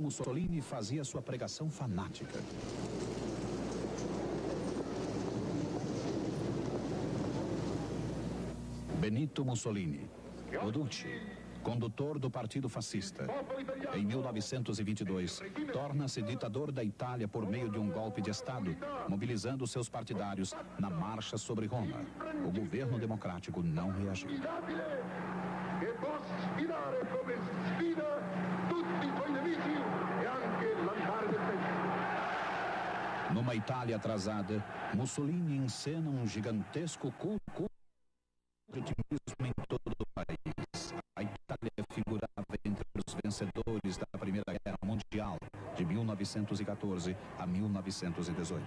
Mussolini fazia sua pregação fanática. Benito Mussolini, o Duce, condutor do Partido Fascista. Em 1922, torna-se ditador da Itália por meio de um golpe de Estado, mobilizando seus partidários na marcha sobre Roma. O governo democrático não reagiu. Numa Itália atrasada, Mussolini encena um gigantesco culto de otimismo em todo o país. A Itália figurava entre os vencedores da Primeira Guerra Mundial, de 1914 a 1918.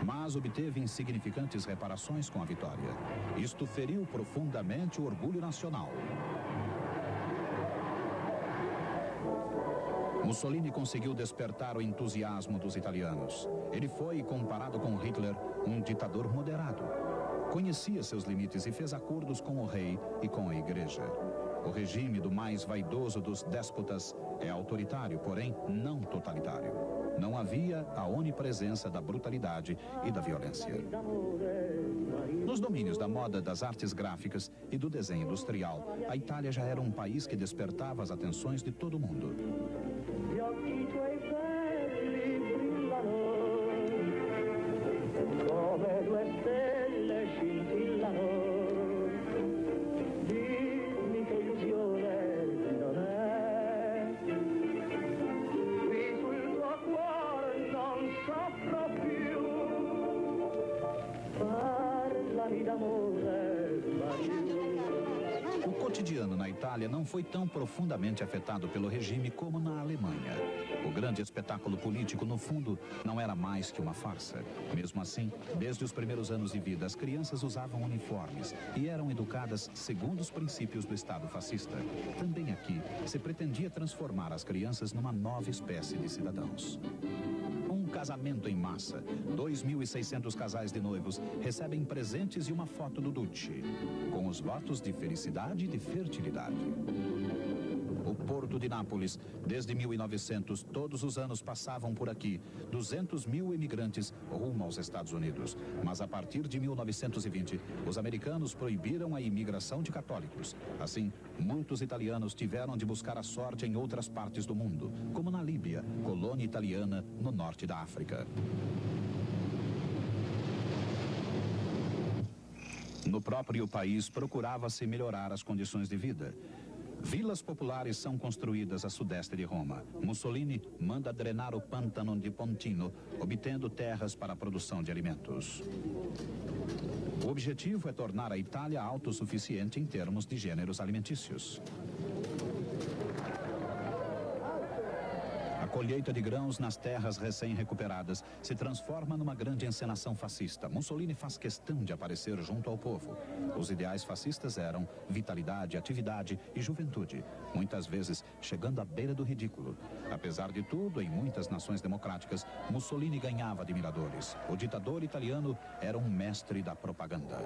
Mas obteve insignificantes reparações com a vitória. Isto feriu profundamente o orgulho nacional. Mussolini conseguiu despertar o entusiasmo dos italianos. Ele foi, comparado com Hitler, um ditador moderado. Conhecia seus limites e fez acordos com o rei e com a igreja. O regime do mais vaidoso dos déspotas é autoritário, porém não totalitário. Não havia a onipresença da brutalidade e da violência. Nos domínios da moda, das artes gráficas e do desenho industrial, a Itália já era um país que despertava as atenções de todo o mundo. O cotidiano na Itália não foi tão profundamente afetado pelo regime como na Alemanha. O grande espetáculo político, no fundo, não era mais que uma farsa. Mesmo assim, desde os primeiros anos de vida, as crianças usavam uniformes e eram educadas segundo os princípios do Estado fascista. Também aqui, se pretendia transformar as crianças numa nova espécie de cidadãos. Um casamento em massa. 2.600 casais de noivos recebem presentes e uma foto do Duce, com os votos de felicidade e de fertilidade. O Porto de Nápoles, desde 1900, todos os anos passavam por aqui 200 mil imigrantes rumo aos Estados Unidos. Mas a partir de 1920, os americanos proibiram a imigração de católicos. Assim, muitos italianos tiveram de buscar a sorte em outras partes do mundo, como na Líbia, colônia italiana no norte da África. No próprio país, procurava-se melhorar as condições de vida. Vilas populares são construídas a sudeste de Roma. Mussolini manda drenar o pântano de Pontino, obtendo terras para a produção de alimentos. O objetivo é tornar a Itália autossuficiente em termos de gêneros alimentícios. A colheita de grãos nas terras recém-recuperadas se transforma numa grande encenação fascista. Mussolini faz questão de aparecer junto ao povo. Os ideais fascistas eram vitalidade, atividade e juventude, muitas vezes chegando à beira do ridículo. Apesar de tudo, em muitas nações democráticas, Mussolini ganhava admiradores. O ditador italiano era um mestre da propaganda.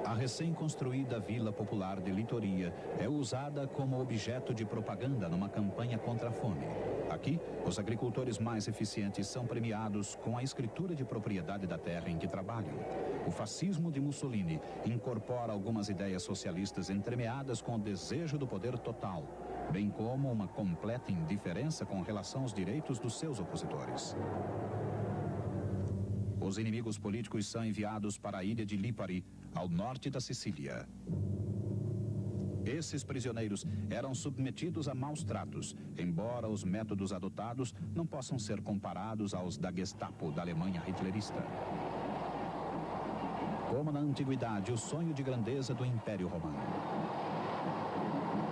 A recém-construída Vila Popular de Litoria é usada como objeto de propaganda numa campanha contra a fome. Aqui, os agricultores mais eficientes são premiados com a escritura de propriedade da terra em que trabalham. O fascismo de Mussolini incorpora algumas ideias socialistas entremeadas com o desejo do poder total, bem como uma completa indiferença com relação aos direitos dos seus opositores. Os inimigos políticos são enviados para a ilha de Lipari, ao norte da Sicília. Esses prisioneiros eram submetidos a maus tratos, embora os métodos adotados não possam ser comparados aos da Gestapo da Alemanha hitlerista. Como na antiguidade, o sonho de grandeza do Império Romano.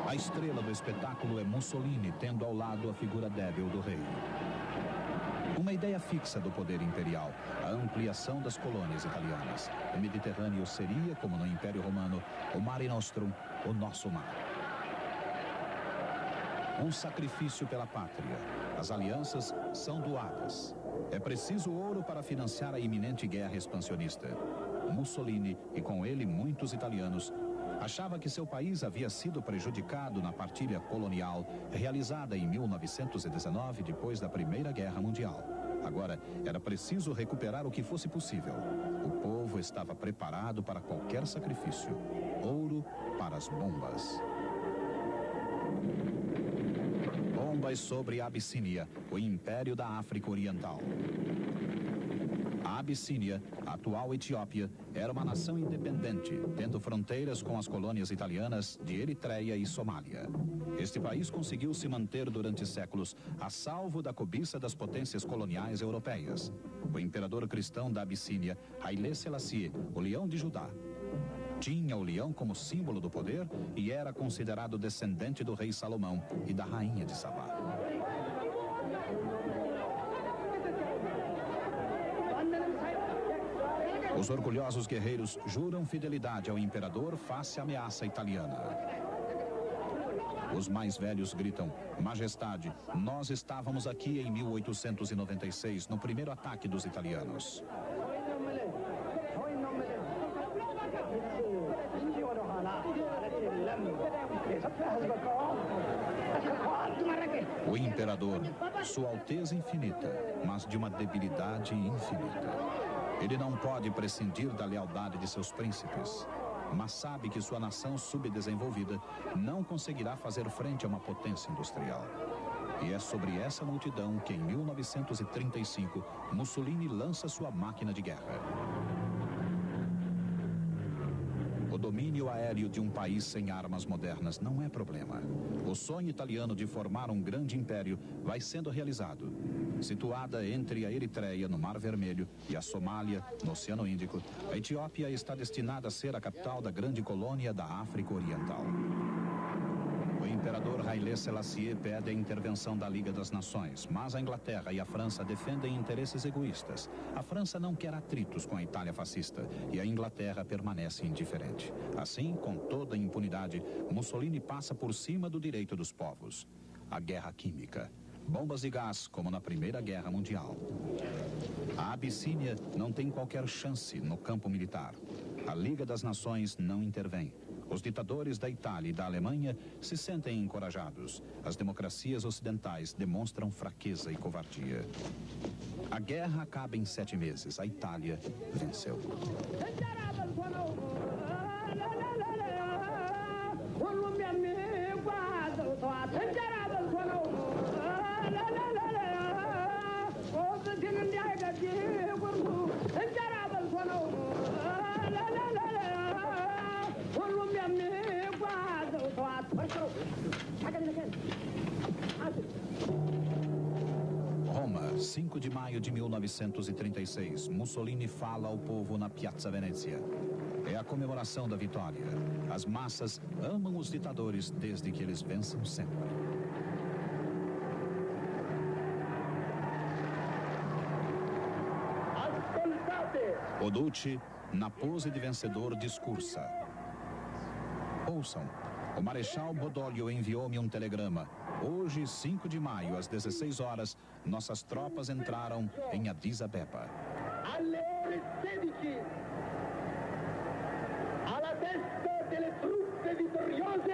A estrela do espetáculo é Mussolini, tendo ao lado a figura débil do rei. Uma ideia fixa do poder imperial, a ampliação das colônias italianas. O Mediterrâneo seria, como no Império Romano, o Mare Nostrum, o nosso mar. Um sacrifício pela pátria. As alianças são doadas. É preciso ouro para financiar a iminente guerra expansionista. Mussolini, e com ele muitos italianos, Achava que seu país havia sido prejudicado na partilha colonial realizada em 1919, depois da Primeira Guerra Mundial. Agora, era preciso recuperar o que fosse possível. O povo estava preparado para qualquer sacrifício. Ouro para as bombas. Bombas sobre a Abissínia, o império da África Oriental. A Abissínia, a atual Etiópia, era uma nação independente, tendo fronteiras com as colônias italianas de Eritreia e Somália. Este país conseguiu se manter durante séculos a salvo da cobiça das potências coloniais europeias. O imperador cristão da Abissínia, Haile Selassie, o Leão de Judá, tinha o leão como símbolo do poder e era considerado descendente do rei Salomão e da rainha de Sabá. Os orgulhosos guerreiros juram fidelidade ao imperador face à ameaça italiana. Os mais velhos gritam: Majestade, nós estávamos aqui em 1896, no primeiro ataque dos italianos. O imperador, Sua Alteza Infinita, mas de uma debilidade infinita. Ele não pode prescindir da lealdade de seus príncipes, mas sabe que sua nação subdesenvolvida não conseguirá fazer frente a uma potência industrial. E é sobre essa multidão que, em 1935, Mussolini lança sua máquina de guerra. O domínio aéreo de um país sem armas modernas não é problema. O sonho italiano de formar um grande império vai sendo realizado. Situada entre a Eritreia, no Mar Vermelho, e a Somália, no Oceano Índico, a Etiópia está destinada a ser a capital da grande colônia da África Oriental. O imperador Haile Selassie pede a intervenção da Liga das Nações, mas a Inglaterra e a França defendem interesses egoístas. A França não quer atritos com a Itália fascista e a Inglaterra permanece indiferente. Assim, com toda a impunidade, Mussolini passa por cima do direito dos povos. A guerra química. Bombas de gás, como na Primeira Guerra Mundial. A Abissínia não tem qualquer chance no campo militar. A Liga das Nações não intervém. Os ditadores da Itália e da Alemanha se sentem encorajados. As democracias ocidentais demonstram fraqueza e covardia. A guerra acaba em 7 meses. A Itália venceu. Roma, 5 de maio de 1936. Mussolini fala ao povo na Piazza Venezia. É a comemoração da vitória. As massas amam os ditadores desde que eles vençam sempre. O Duce, na pose de vencedor, discursa. Ouçam, o Marechal Badoglio enviou-me um telegrama. Hoje, 5 de maio, às 16 horas, nossas tropas entraram em Addis Abeba. Alle ore 16, alla testa delle truppe vittoriose.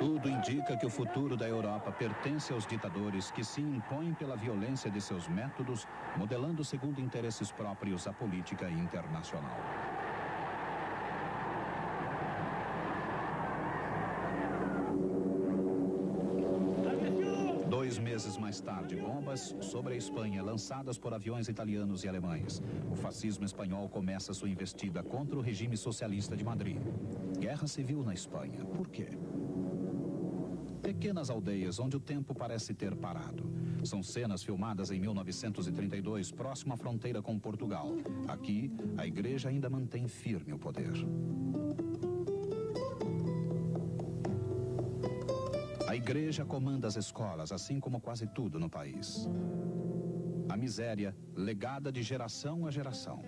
Tudo indica que o futuro da Europa pertence aos ditadores que se impõem pela violência de seus métodos, modelando segundo interesses próprios a política internacional. Meses mais tarde, bombas sobre a Espanha lançadas por aviões italianos e alemães. O fascismo espanhol começa sua investida contra o regime socialista de Madrid. Guerra civil na Espanha. Por quê? Pequenas aldeias onde o tempo parece ter parado. São cenas filmadas em 1932, próximo à fronteira com Portugal. Aqui, a igreja ainda mantém firme o poder. A igreja comanda as escolas, assim como quase tudo no país. A miséria, legada de geração a geração.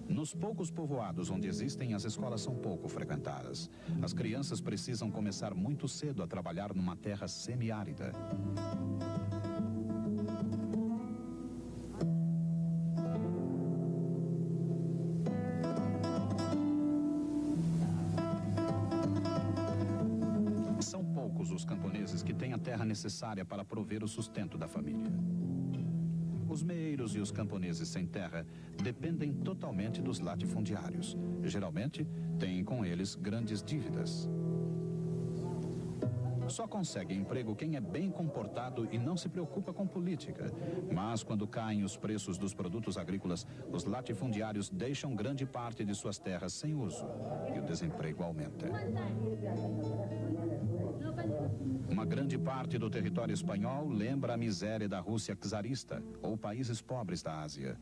Nos poucos povoados onde existem, as escolas são pouco frequentadas. As crianças precisam começar muito cedo a trabalhar numa terra semiárida. terra necessária para prover o sustento da família. Os meeiros e os camponeses sem terra dependem totalmente dos latifundiários. Geralmente, têm com eles grandes dívidas. Só consegue emprego quem é bem comportado e não se preocupa com política. Mas quando caem os preços dos produtos agrícolas, os latifundiários deixam grande parte de suas terras sem uso e o desemprego aumenta. Uma grande parte do território espanhol lembra a miséria da Rússia czarista ou países pobres da Ásia.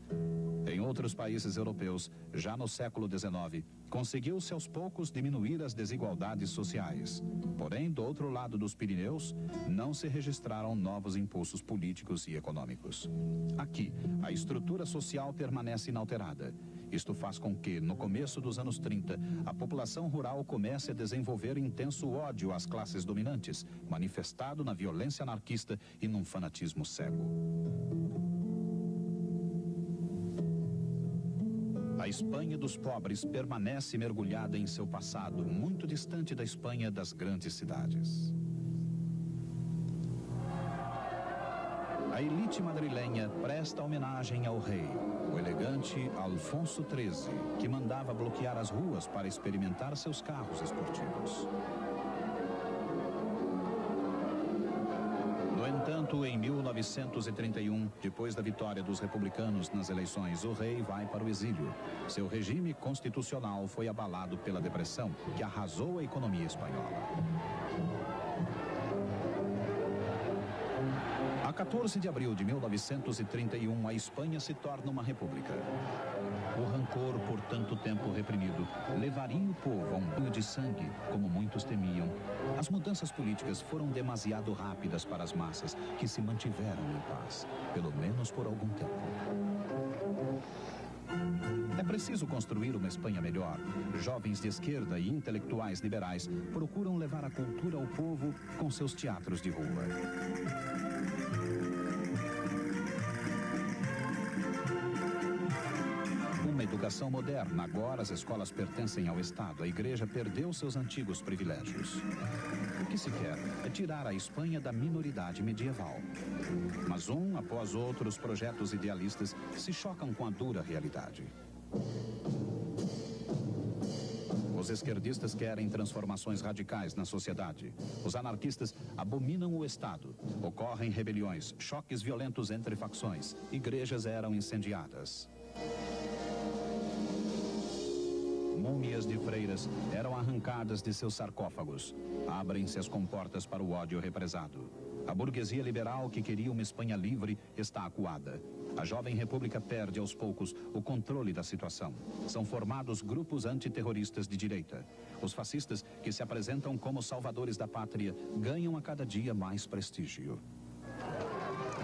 Em outros países europeus, já no século XIX, conseguiu-se aos poucos diminuir as desigualdades sociais. Porém, do outro lado dos Pirineus, não se registraram novos impulsos políticos e econômicos. Aqui, a estrutura social permanece inalterada. Isto faz com que, no começo dos anos 30, a população rural comece a desenvolver intenso ódio às classes dominantes, manifestado na violência anarquista e num fanatismo cego. A Espanha dos pobres permanece mergulhada em seu passado, muito distante da Espanha das grandes cidades. A elite madrilenha presta homenagem ao rei, o elegante Alfonso XIII, que mandava bloquear as ruas para experimentar seus carros esportivos. No entanto, em 1931, depois da vitória dos republicanos nas eleições, o rei vai para o exílio. Seu regime constitucional foi abalado pela depressão, que arrasou a economia espanhola. A 14 de abril de 1931, a Espanha se torna uma república. O rancor, por tanto tempo reprimido, levaria o povo a um banho de sangue, como muitos temiam. As mudanças políticas foram demasiado rápidas para as massas, que se mantiveram em paz, pelo menos por algum tempo. É preciso construir uma Espanha melhor. Jovens de esquerda e intelectuais liberais procuram levar a cultura ao povo com seus teatros de rua. Uma educação moderna. Agora as escolas pertencem ao Estado. A igreja perdeu seus antigos privilégios. O que se quer é tirar a Espanha da minoridade medieval. Mas um após outro, os projetos idealistas se chocam com a dura realidade. Os esquerdistas querem transformações radicais na sociedade. Os anarquistas abominam o Estado. Ocorrem rebeliões, choques violentos entre facções. Igrejas eram incendiadas. Múmias de freiras eram arrancadas de seus sarcófagos. Abrem-se as comportas para o ódio represado. A burguesia liberal que queria uma Espanha livre está acuada. A jovem república perde aos poucos o controle da situação. São formados grupos antiterroristas de direita. Os fascistas, que se apresentam como salvadores da pátria, ganham a cada dia mais prestígio.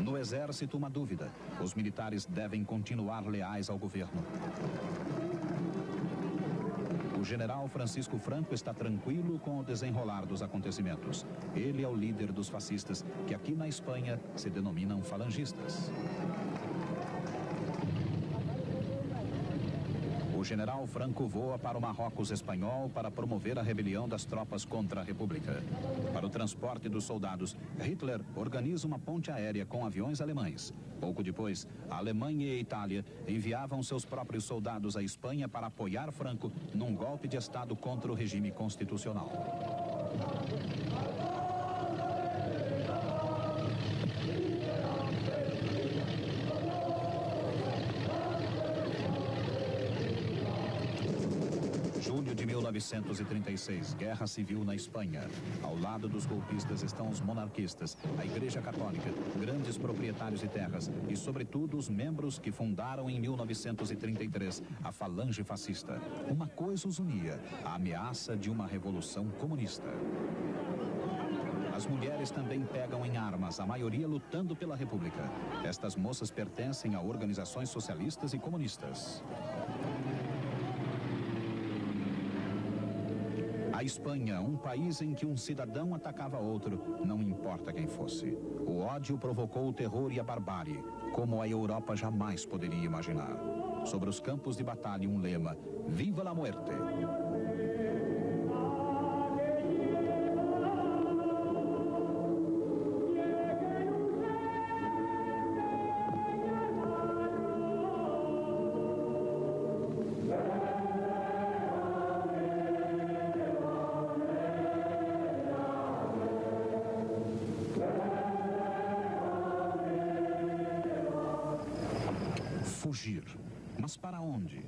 No exército, uma dúvida. Os militares devem continuar leais ao governo. O general Francisco Franco está tranquilo com o desenrolar dos acontecimentos. Ele é o líder dos fascistas, que aqui na Espanha se denominam falangistas. O general Franco voa para o Marrocos espanhol para promover a rebelião das tropas contra a República. Para o transporte dos soldados, Hitler organiza uma ponte aérea com aviões alemães. Pouco depois, a Alemanha e a Itália enviavam seus próprios soldados à Espanha para apoiar Franco num golpe de Estado contra o regime constitucional. Julho de 1936, guerra civil na Espanha. Ao lado dos golpistas estão os monarquistas, a Igreja Católica, grandes proprietários de terras e, sobretudo, os membros que fundaram em 1933 a Falange Fascista. Uma coisa os unia, a ameaça de uma revolução comunista. As mulheres também pegam em armas, a maioria lutando pela República. Estas moças pertencem a organizações socialistas e comunistas. A Espanha, um país em que um cidadão atacava outro, não importa quem fosse. O ódio provocou o terror e a barbárie, como a Europa jamais poderia imaginar. Sobre os campos de batalha, um lema: Viva la muerte! Fugir. Mas para onde?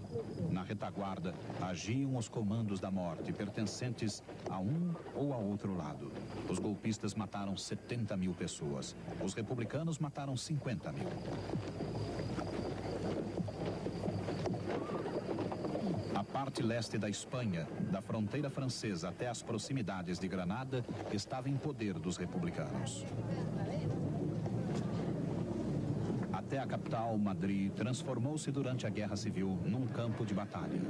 Na retaguarda agiam os comandos da morte, pertencentes a um ou a outro lado. Os golpistas mataram 70 mil pessoas. Os republicanos mataram 50 mil. A parte leste da Espanha, da fronteira francesa até as proximidades de Granada, estava em poder dos republicanos. Até a capital, Madrid, transformou-se durante a Guerra Civil num campo de batalha.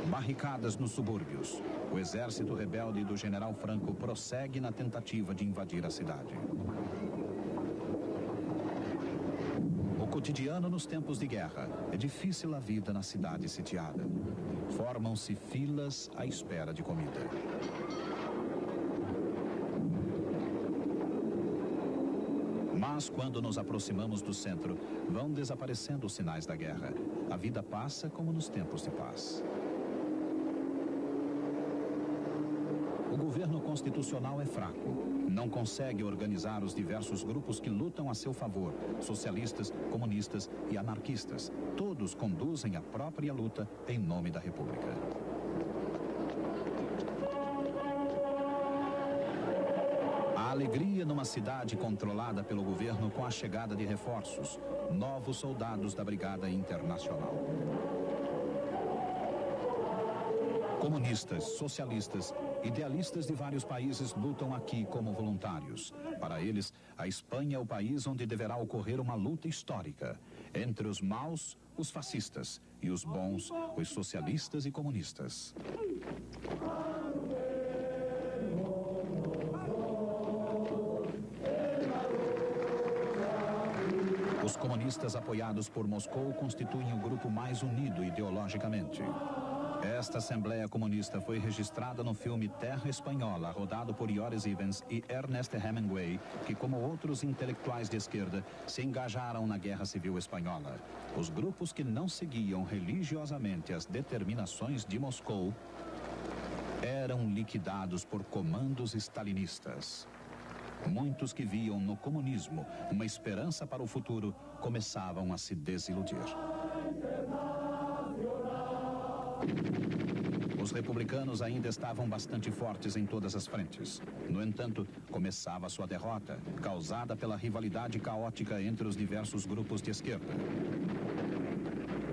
Barricadas nos subúrbios. O exército rebelde do general Franco prossegue na tentativa de invadir a cidade. O cotidiano nos tempos de guerra. É difícil a vida na cidade sitiada. Formam-se filas à espera de comida. Mas quando nos aproximamos do centro, vão desaparecendo os sinais da guerra. A vida passa como nos tempos de paz. O governo constitucional é fraco. Não consegue organizar os diversos grupos que lutam a seu favor. Socialistas, comunistas e anarquistas. Todos conduzem a própria luta em nome da República. A alegria numa cidade controlada pelo governo com a chegada de reforços, novos soldados da Brigada Internacional. Comunistas, socialistas, idealistas de vários países lutam aqui como voluntários. Para eles, a Espanha é o país onde deverá ocorrer uma luta histórica. Entre os maus, os fascistas, e os bons, os socialistas e comunistas. Os comunistas apoiados por Moscou constituem o grupo mais unido ideologicamente. Esta Assembleia Comunista foi registrada no filme Terra Espanhola, rodado por Joris Ivens e Ernest Hemingway, que, como outros intelectuais de esquerda, se engajaram na Guerra Civil Espanhola. Os grupos que não seguiam religiosamente as determinações de Moscou eram liquidados por comandos stalinistas. Muitos que viam no comunismo uma esperança para o futuro começavam a se desiludir. Os republicanos ainda estavam bastante fortes em todas as frentes. No entanto, começava sua derrota, causada pela rivalidade caótica entre os diversos grupos de esquerda.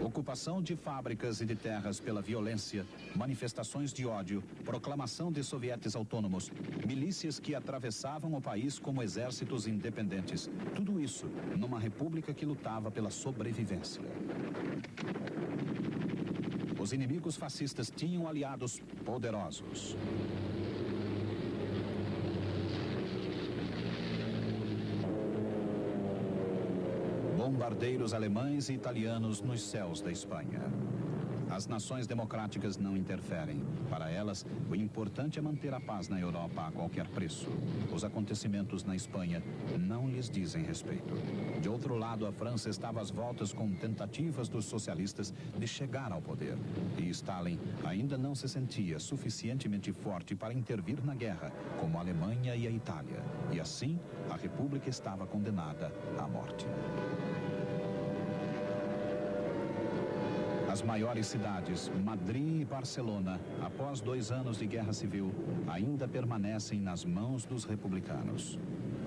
Ocupação de fábricas e de terras pela violência, manifestações de ódio, proclamação de sovietes autônomos, milícias que atravessavam o país como exércitos independentes. Tudo isso numa república que lutava pela sobrevivência. Os inimigos fascistas tinham aliados poderosos. Bombardeiros alemães e italianos nos céus da Espanha. As nações democráticas não interferem. Para elas, o importante é manter a paz na Europa a qualquer preço. Os acontecimentos na Espanha não lhes dizem respeito. De outro lado, a França estava às voltas com tentativas dos socialistas de chegar ao poder. E Stalin ainda não se sentia suficientemente forte para intervir na guerra, como a Alemanha e a Itália. E assim, a República estava condenada à morte. As maiores cidades, Madrid e Barcelona, após 2 anos de guerra civil, ainda permanecem nas mãos dos republicanos.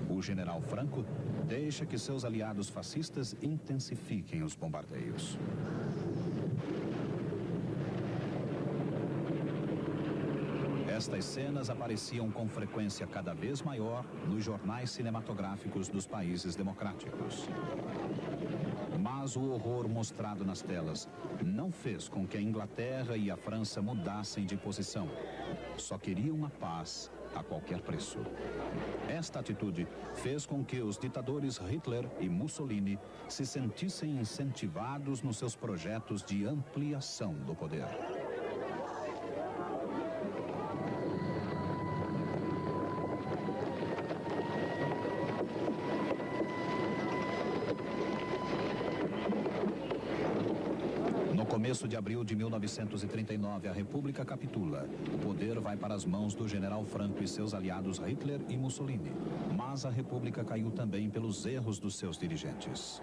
O general Franco deixa que seus aliados fascistas intensifiquem os bombardeios. Estas cenas apareciam com frequência cada vez maior nos jornais cinematográficos dos países democráticos. Mas o horror mostrado nas telas não fez com que a Inglaterra e a França mudassem de posição. Só queriam a paz a qualquer preço. Esta atitude fez com que os ditadores Hitler e Mussolini se sentissem incentivados nos seus projetos de ampliação do poder. No começo de abril de 1939, a República capitula. O poder vai para as mãos do general Franco e seus aliados Hitler e Mussolini. Mas a República caiu também pelos erros dos seus dirigentes.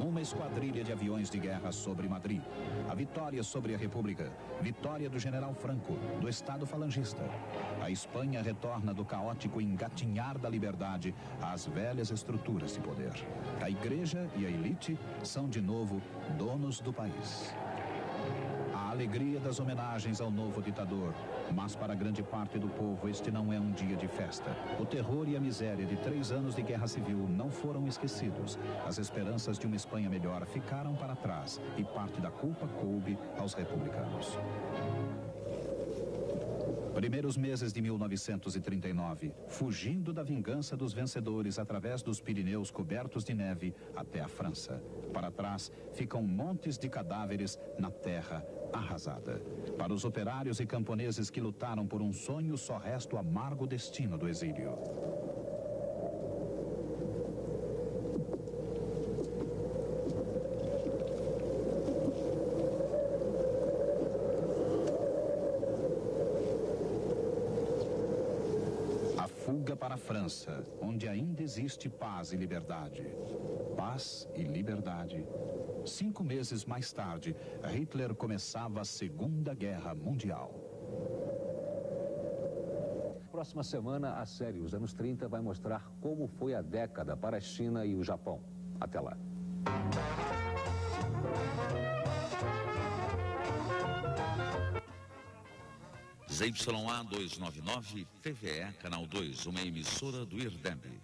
Uma esquadrilha de aviões de guerra sobre Madrid. A vitória sobre a República. Vitória do general Franco, do Estado falangista. A Espanha retorna do caótico engatinhar da liberdade às velhas estruturas de poder. A igreja e a elite são de novo donos do país. A alegria das homenagens ao novo ditador, mas para grande parte do povo este não é um dia de festa. O terror e a miséria de 3 anos de guerra civil não foram esquecidos. As esperanças de uma Espanha melhor ficaram para trás e parte da culpa coube aos republicanos. Primeiros meses de 1939, fugindo da vingança dos vencedores através dos Pirineus cobertos de neve até a França. Para trás ficam montes de cadáveres na terra arrasada. Para os operários e camponeses que lutaram por um sonho, só resta o amargo destino do exílio. Fuga para a França, onde ainda existe paz e liberdade. Paz e liberdade. 5 meses mais tarde, Hitler começava a Segunda Guerra Mundial. Próxima semana, a série Os Anos 30 vai mostrar como foi a década para a China e o Japão. Até lá. ZYA 299, TVE, Canal 2, uma emissora do IRDEB.